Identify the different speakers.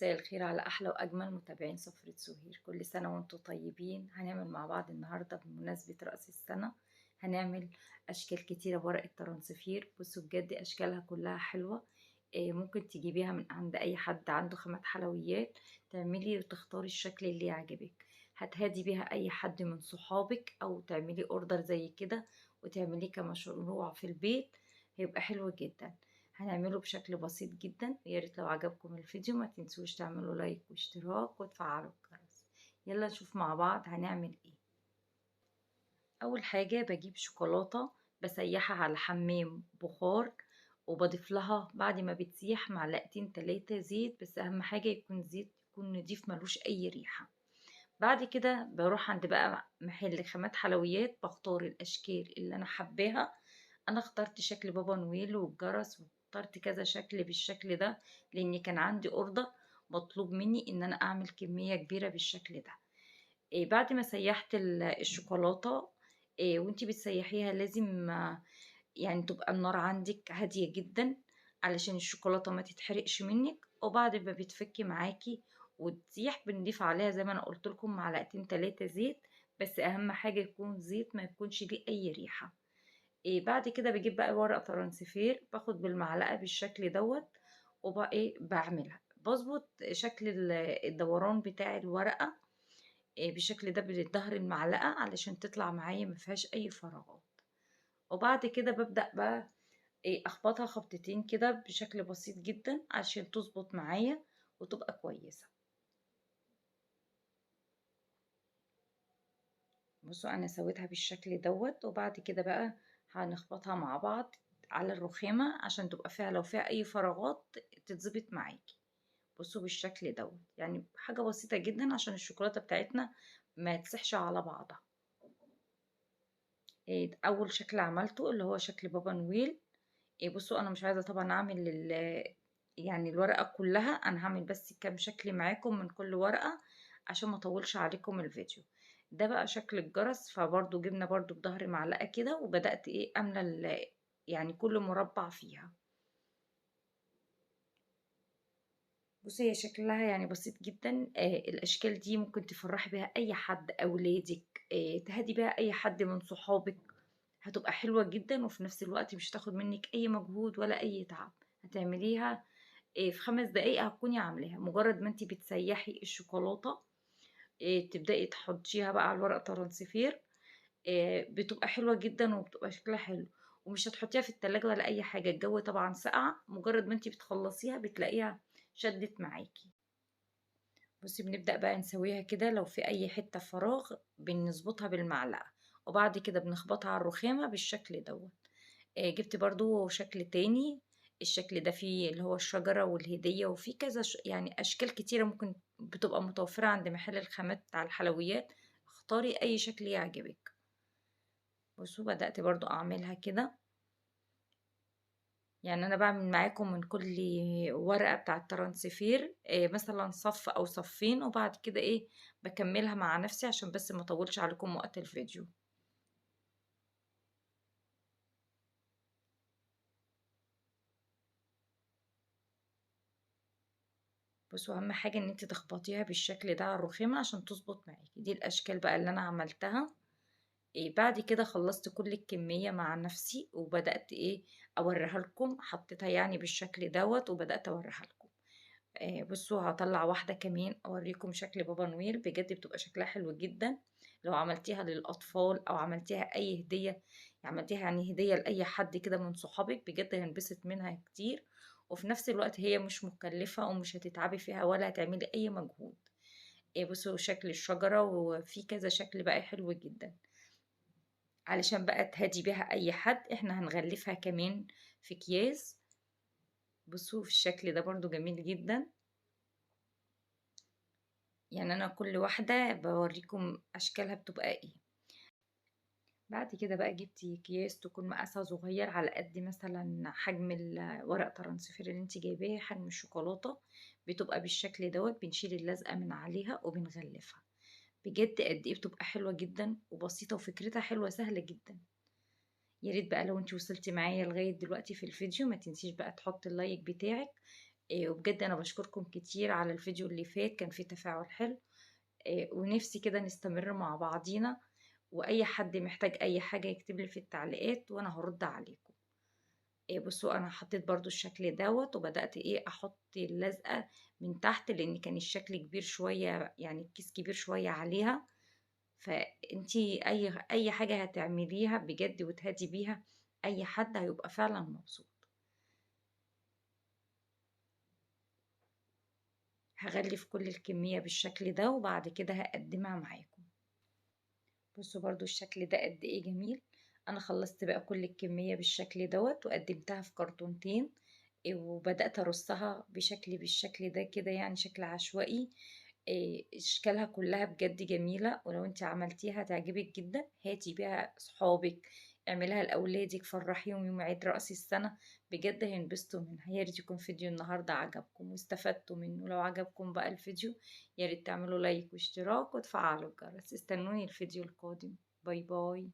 Speaker 1: مساء الخير على أحلى وأجمل متابعين سفرة سهير. كل سنة وانتم طيبين. هنعمل مع بعض النهاردة بمناسبة رأس السنة، هنعمل أشكال كتيرة بورق الترنسفير. بصوا بجد أشكالها كلها حلوة. ممكن تجيبيها من عند أي حد عنده خامات حلويات، تعملي وتختاري الشكل اللي يعجبك. هتهادي بيها أي حد من صحابك أو تعملي أوردر زي كده وتعمليه كمشروع في البيت، هيبقى حلو جدا. هنعمله بشكل بسيط جدا. يا ريت لو عجبكم الفيديو ما تنسوش تعملوا لايك واشتراك وتفعلوا الجرس. يلا نشوف مع بعض هنعمل ايه. اول حاجة بجيب شوكولاتة بسيحها على حمام بخار، وبضيف لها بعد ما بتسيح معلقتين 3 زيت، بس اهم حاجة يكون زيت يكون نضيف ملوش اي ريحة. بعد كده بروح عند بقى محل خامات حلويات، بختار الاشكال اللي انا حباها. انا اخترت شكل بابا نويل والجرس، واخترت كذا شكل بالشكل ده لان كان عندي اوردر مطلوب مني ان انا اعمل كمية كبيرة بالشكل ده. بعد ما سيحت الشوكولاتة، وانتي بتسيحيها لازم يعني تبقى النار عندك هادية جدا علشان الشوكولاتة ما تتحرقش منك. وبعد ما بتفكي معاكي وتسيح بنضيف عليها زي ما انا قلت لكم معلقتين 3 زيت، بس اهم حاجة يكون زيت ما يكونش ليه اي ريحة. بعد كده بجيب بقى ورق فرنسفير، باخد بالمعلقة بالشكل دوت، وبقى بعملها بظبط شكل الدوران بتاع الورقة بالشكل ده بظهر المعلقة علشان تطلع معايا مفيهاش اي فراغات. وبعد كده ببدأ بقى اخبطها خبطتين كده بشكل بسيط جدا عشان تظبط معايا وتبقى كويسة. بصوا انا سويتها بالشكل دوت، وبعد كده بقى هنخبطها مع بعض على الرخامة عشان تبقى فيها لو فيها اي فراغات تتظبط معاكي. بصوا بالشكل دوت، يعني حاجة بسيطة جدا عشان الشوكولاتة بتاعتنا ما تسحش على بعضها. اول شكل عملته اللي هو شكل بابا نويل. بصوا انا مش عايزة طبعا اعمل يعني الورقة كلها، انا هعمل بس كام شكل معاكم من كل ورقة عشان ما اطولش عليكم الفيديو. ده بقى شكل الجرس، فبرضو جبنا برضو بظهر معلقة كده وبدأت املى يعني كل مربع فيها. بصي هي شكلها يعني بسيط جدا. الاشكال دي ممكن تفرحي بيها اي حد، اولادك، تهدي بيها اي حد من صحابك. هتبقى حلوة جدا وفي نفس الوقت مش هتاخد منك اي مجهود ولا اي تعب. هتعمليها في 5 دقايق هتكوني عاملاها. مجرد ما انتي بتسيحي الشوكولاتة تبدأي تحطيها بقى على الورق ترانسفير. بتبقى حلوة جدا وبتبقى شكلها حلو. ومش هتحطيها في التلاجة ولا اي حاجة، الجو طبعا ساقعة، مجرد ما انتي بتخلصيها بتلاقيها شدت معاكي. بصي بنبدأ بقى نسويها كده، لو في اي حتة فراغ بنظبطها بالمعلقة، وبعد كده بنخبطها على الرخامة بالشكل دوت. جبت برضو شكل تاني. الشكل ده فيه اللي هو الشجرة والهدية، وفيه كذا يعني أشكال كتيرة ممكن بتبقى متوفرة عند محل الخامات بتاع الحلويات. اختاري أي شكل يعجبك. بصوا بدأت برضو أعملها كده. يعني أنا بعمل معاكم من كل ورقة بتاع الترانسفير مثلا صف أو صفين، وبعد كده بكملها مع نفسي عشان بس ما اطولش عليكم وقت الفيديو. بصوا اهم حاجة ان انت تخبطيها بالشكل ده على الرخامة عشان تظبط معاكي. دي الاشكال بقى اللي انا عملتها. بعد كده خلصت كل الكمية مع نفسي وبدأت اوريها لكم. حطيتها يعني بالشكل دوت وبدأت اوريها لكم. بصوا هطلع واحدة كمان اوريكم شكل بابا نويل. بجد بتبقى شكلها حلو جدا لو عملتيها للاطفال او عملتيها اي هدية. عملتيها يعني هدية لاي حد كده من صحابك، بجد هينبسط منها كتير. وفي نفس الوقت هي مش مكلفة ومش هتتعبي فيها ولا هتعملي اي مجهود. بصوا شكل الشجرة وفي كذا شكل بقى حلو جدا. علشان بقى تهدي بيها اي حد احنا هنغلفها كمان في اكياس. بصوا في الشكل ده برضو جميل جدا. يعني انا كل واحدة بوريكم اشكالها بتبقى ايه. بعد كده بقى جبت اكياس تكون مقاسها صغير على قد مثلا حجم الورق ترانسفير اللي انت جايباه، حجم الشوكولاتة. بتبقى بالشكل دوت، بنشيل اللزقة من عليها وبنغلفها. بجد قد ايه بتبقى حلوة جدا وبسيطة وفكرتها حلوة سهلة جدا. يا ريت بقى لو انت وصلتي معايا لغاية دلوقتي في الفيديو ما تنسيش بقى تحط اللايك بتاعك. وبجد أنا باشكركم كتير على الفيديو اللي فات، كان فيه تفاعل حلو، ونفسي كده نستمر مع بعضينا، وأي حد محتاج أي حاجة يكتب لي في التعليقات وأنا هارُد عليكم. بُصّوا أنا حطيت برضه الشكل دوّة، وبدأت أحط اللزقة من تحت، لإن كان الشكل كبير شوية، يعني الكيس كبير شوية عليها، فأنتِ أي حاجة هتعمليها بجد وتهادي بيها أي حد هيبقى فعلًا مبسوط. هاغلِّف كل الكمية بالشكل ده، وبعد كده هاقدّمها معاكم. بُصّوا برضه الشكل ده قد إيه جميل، أنا خلّصت بقى كل الكمية بالشكل دوّة وقدّمتها في كرتونتين، وبدأت أرصّها بالشكل ده كده يعني شكل عشوائي، أشكالها كلّها بجد جميلة، ولو أنتِ عملتيها هتعجبِك جدًا، هاتي بيها صحابِك، اعمليها لأولادِك، فرّحيهم يوم عيد رأس السنة، بجد هينبسطوا منها. يا ريت يكون فيديو النهارده عجبكم واستفدتوا منه، لو عجبكم بقى الفيديو يا ريت تعملوا لايك واشتراك وتفعلوا الجرس. استنوني الفيديو القادم. باي باي.